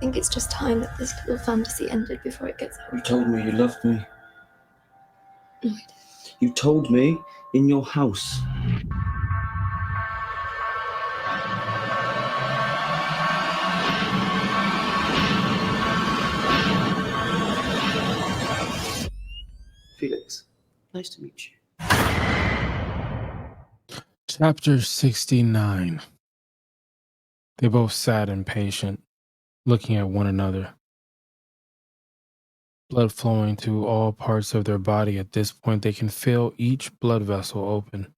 think it's just time that this little fantasy ended before it gets out. You told me you loved me. No, I didn't. You told me in your house. Felix, nice to meet you. Chapter 69. They both sat impatient, looking at one another. Blood flowing to all parts of their body. At this point, they can feel each blood vessel open.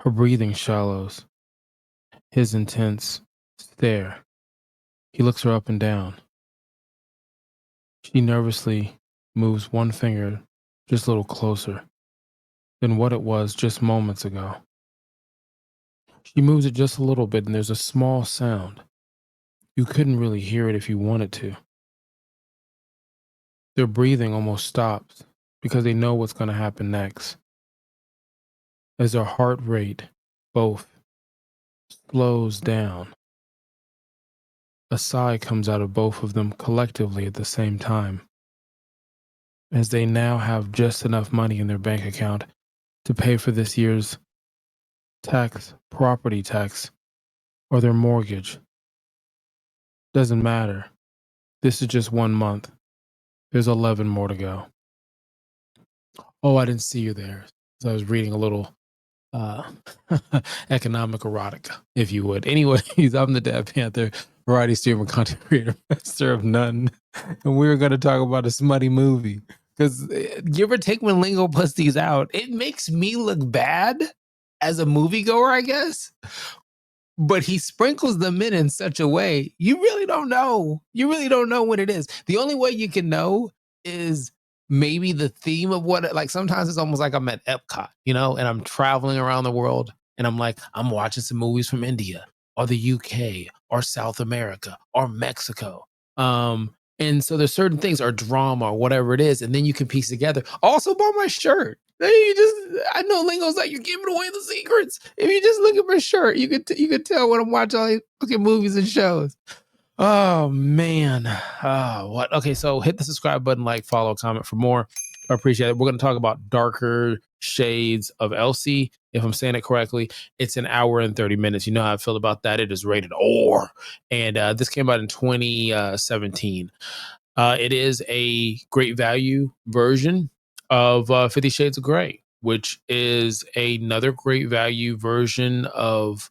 Her breathing shallows. His intense stare. He looks her up and down. She nervously moves one finger just a little closer than what it was just moments ago. She moves it just a little bit and there's a small sound. You couldn't really hear it if you wanted to. Their breathing almost stops because they know what's going to happen next. As their heart rate, both, slows down, a sigh comes out of both of them collectively at the same time, as they now have just enough money in their bank account to pay for this year's property tax, or their mortgage. Doesn't matter. This is just 1 month. There's 11 more to go. Oh, I didn't see you there. So I was reading a little economic erotica, if you would. Anyways, I'm the Dad Panther, variety streamer, content creator, master of none. And we're going to talk about a smutty movie. Because give or take when Lingo puts these out, it makes me look bad as a moviegoer, I guess. But he sprinkles them in such a way, you really don't know. You really don't know what it is. The only way you can know is maybe the theme of what, like sometimes it's almost like I'm at Epcot, you know, and I'm traveling around the world and I'm like, I'm watching some movies from India or the UK or South America or Mexico. And so there's certain things or drama or whatever it is. And then you can piece together. Also by my shirt. I know Lingo's like, you're giving away the secrets. If you just look at my shirt, you could tell when I'm watching all these fucking movies and shows. Oh man. What? Okay, so hit the subscribe button, like, follow, comment for more. I appreciate it. We're going to talk about Darker Shades of Elsie. If I'm saying it correctly, it's an hour and 30 minutes. You know how I feel about that. It is rated R. And this came out in 2017. It is a great value version of 50 Shades of Grey, which is another great value version of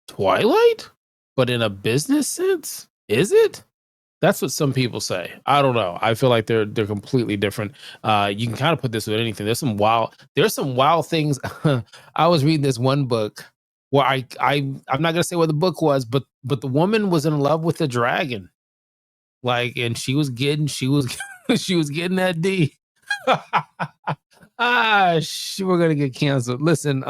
Twilight, but in a business sense. Is it? That's what some people say. I don't know. I feel like they're completely different. You can kind of put this with anything. There's some wild things. I was reading this one book where I'm not gonna say what the book was, but the woman was in love with the dragon. Like, and she was getting that D. We're gonna get canceled. Listen,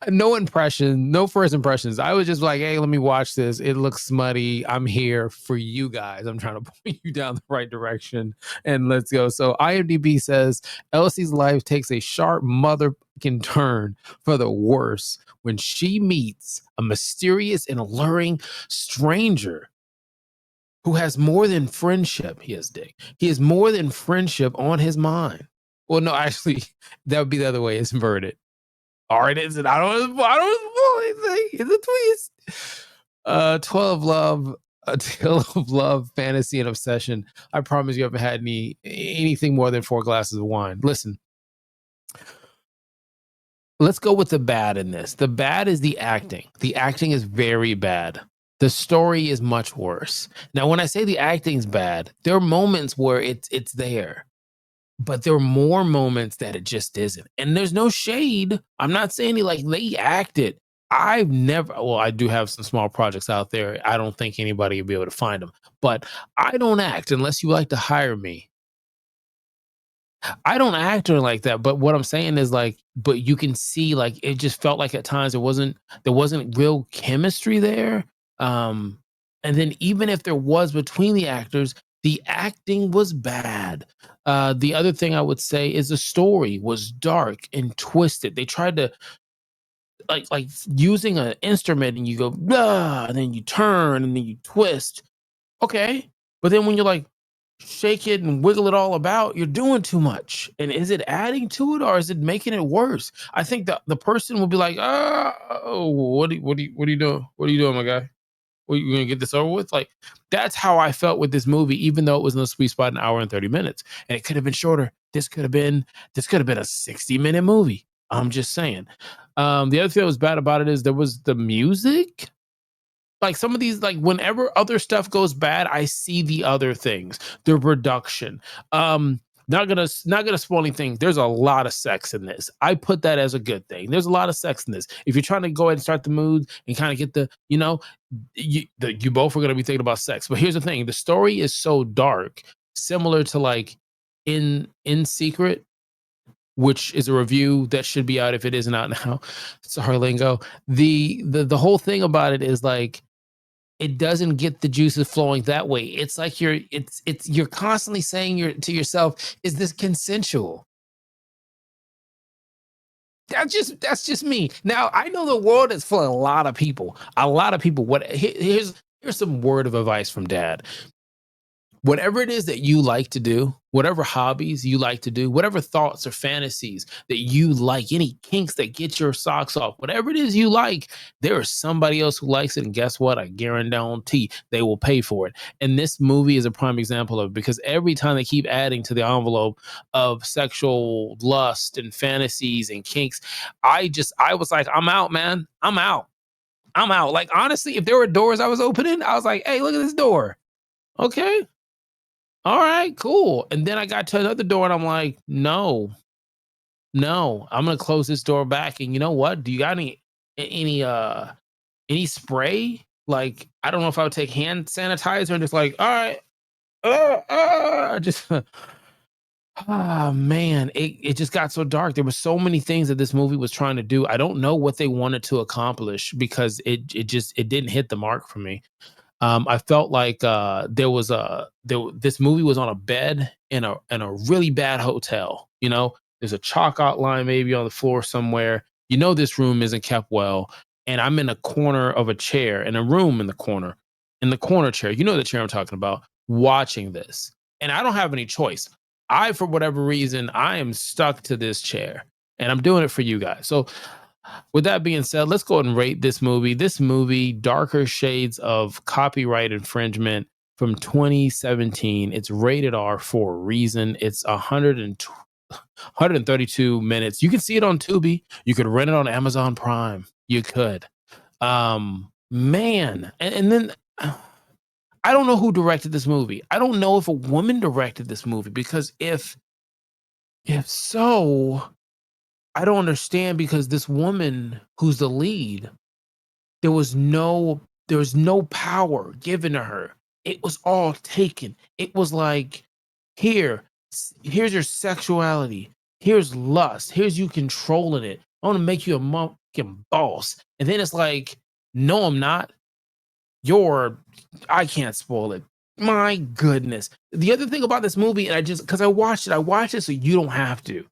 no first impressions. I was just like, hey, let me watch this. It looks smutty. I'm here for you guys. I'm trying to point you down the right direction, and let's go. So IMDb says Elsie's life takes a sharp motherfucking turn for the worse when she meets a mysterious and alluring stranger who has more than friendship. He has more than friendship on his mind. Well, no, actually, that would be the other way. It's inverted. All right, is it? I don't it's a twist. 12 Love, A Tale of Love, Fantasy, and Obsession. I promise you haven't had anything more than 4 glasses of wine. Listen, let's go with the bad in this. The bad is the acting. The acting is very bad. The story is much worse. Now, when I say the acting's bad, there are moments where it's there, but there are more moments that it just isn't. And there's no shade. I'm not saying they acted. I do have some small projects out there. I don't think anybody will be able to find them, but I don't act unless you like to hire me. I don't act like that, but what I'm saying is but you can see it just felt like at times there wasn't real chemistry there. And then even if there was between the actors, the acting was bad. The other thing I would say is the story was dark and twisted. They tried to like using an instrument and you go blah, and then you turn and then you twist. Okay, but then when you're like shake it and wiggle it all about, you're doing too much. And is it adding to it or is it making it worse? I think the person will be like, oh, what are you doing? What are you doing, my guy? What, you gonna get this over with? Like, that's how I felt with this movie, even though it was in the sweet spot, an hour and 30 minutes. And it could have been shorter. This could have been a 60-minute movie. I'm just saying. The other thing that was bad about it is there was the music. Like some of these, like whenever other stuff goes bad, I see the other things, the production. Not gonna spoil anything. There's a lot of sex in this. I put that as a good thing. There's a lot of sex in this. If you're trying to go ahead and start the mood and kind of get the, you both are gonna be thinking about sex. But here's the thing: the story is so dark, similar to like in Secret, which is a review that should be out if it isn't out now. Sorry, Lingo. The whole thing about it is like, it doesn't get the juices flowing that way. It's like you're constantly saying to yourself, is this consensual? That's just me. Now I know the world is full of a lot of people. Here's some word of advice from Dad. Whatever it is that you like to do, whatever hobbies you like to do, whatever thoughts or fantasies that you like, any kinks that get your socks off, whatever it is you like, there is somebody else who likes it. And guess what? I guarantee they will pay for it. And this movie is a prime example of it, because every time they keep adding to the envelope of sexual lust and fantasies and kinks, I was like, I'm out, man. I'm out. Like, honestly, if there were doors I was opening, I was like, hey, look at this door. Okay. All right, cool. And then I got to another door and I'm like, no, I'm gonna close this door back. And you know what? Do you got any spray? Like, I don't know if I would take hand sanitizer and just like, all right, just man, it just got so dark. There were so many things that this movie was trying to do. I don't know what they wanted to accomplish, because it didn't hit the mark for me. I felt like this movie was on a bed in a really bad hotel. There's a chalk outline maybe on the floor somewhere. This room isn't kept well, and I'm in a corner of a chair in a room in the corner chair. The chair I'm talking about. Watching this, and I don't have any choice. For whatever reason, I am stuck to this chair, and I'm doing it for you guys. So, with that being said, let's go ahead and rate this movie. This movie, Darker Shades of Copyright Infringement from 2017. It's rated R for a reason. It's 132 minutes. You can see it on Tubi. You could rent it on Amazon Prime. You could. Man. And then I don't know who directed this movie. I don't know if a woman directed this movie, because if so, I don't understand, because this woman who's the lead, there was no power given to her. It was all taken. It was like, here's your sexuality. Here's lust. Here's you controlling it. I want to make you a fucking boss. And then it's like, no, I'm not. I can't spoil it. My goodness. The other thing about this movie, and because I watched it so you don't have to.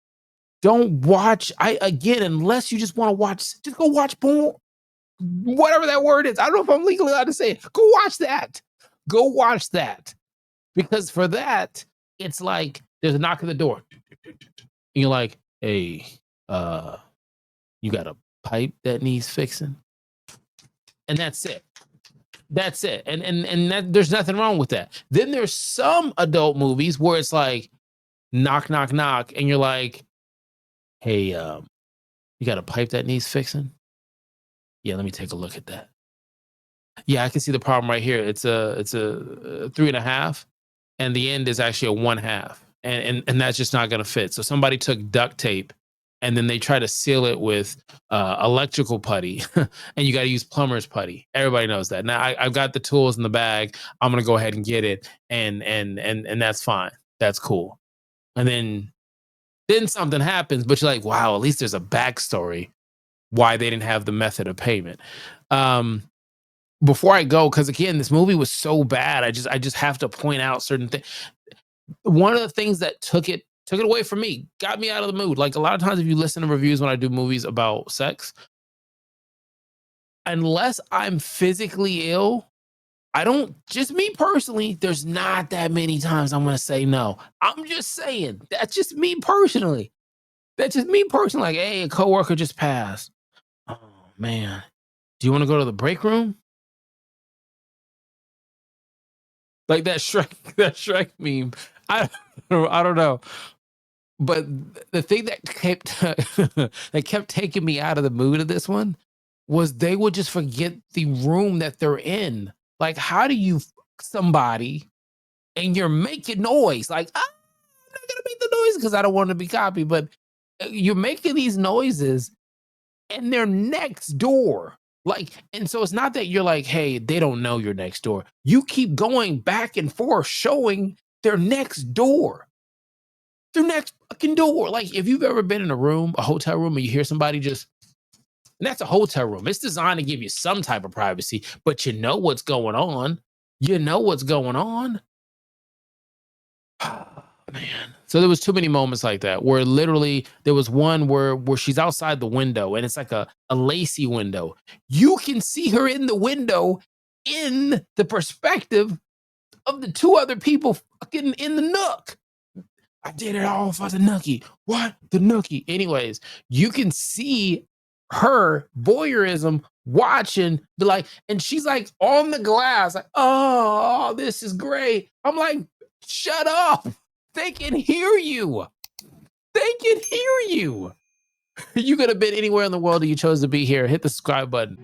Don't watch. Unless you just want to watch, just go watch porn. Whatever that word is. I don't know if I'm legally allowed to say it. Go watch that. Because for that, it's like there's a knock at the door. And you're like, hey, you got a pipe that needs fixing? And that's it. And there's nothing wrong with that. Then there's some adult movies where it's like, knock, knock, knock. And you're like, hey, you got a pipe that needs fixing? Yeah, let me take a look at that. Yeah, I can see the problem right here. It's a 3.5, and the end is actually a 1/2, and that's just not gonna fit. So somebody took duct tape, and then they try to seal it with electrical putty, and you got to use plumber's putty. Everybody knows that. Now I've got the tools in the bag. I'm gonna go ahead and get it, and that's fine. That's cool. And then something happens, but you're like, wow, at least there's a backstory why they didn't have the method of payment. Before I go, because again, this movie was so bad, I just have to point out certain things. One of the things that took it away from me, got me out of the mood. Like a lot of times, if you listen to reviews when I do movies about sex, unless I'm physically ill, I don't, just me personally, there's not that many times I'm gonna say no. I'm just saying, that's just me personally. That's just me personally. Like, hey, a coworker just passed. Oh man. Do you want to go to the break room? Like that Shrek meme. I don't know. But the thing that kept taking me out of the mood of this one was they would just forget the room that they're in. Like, how do you fuck somebody and you're making noise? Like, I'm not gonna make the noise because I don't want to be copied, but you're making these noises and they're next door. Like, and so it's not that you're like, hey, they don't know you're next door. You keep going back and forth, showing they're next door. Their next fucking door. Like, if you've ever been in a room, a hotel room, and you hear somebody just, and that's a hotel room. It's designed to give you some type of privacy, but you know what's going on. You know what's going on. Oh, man. So there was too many moments like that where literally there was one where she's outside the window and it's like a lacy window. You can see her in the window in the perspective of the two other people fucking in the nook. I did it all for the nookie. What? The nookie. Anyways, you can see her voyeurism watching the like, and she's like on the glass, like, oh, this is great. I'm like, shut up. They can hear you. They can hear you. You could have been anywhere in the world and you chose to be here. Hit the subscribe button.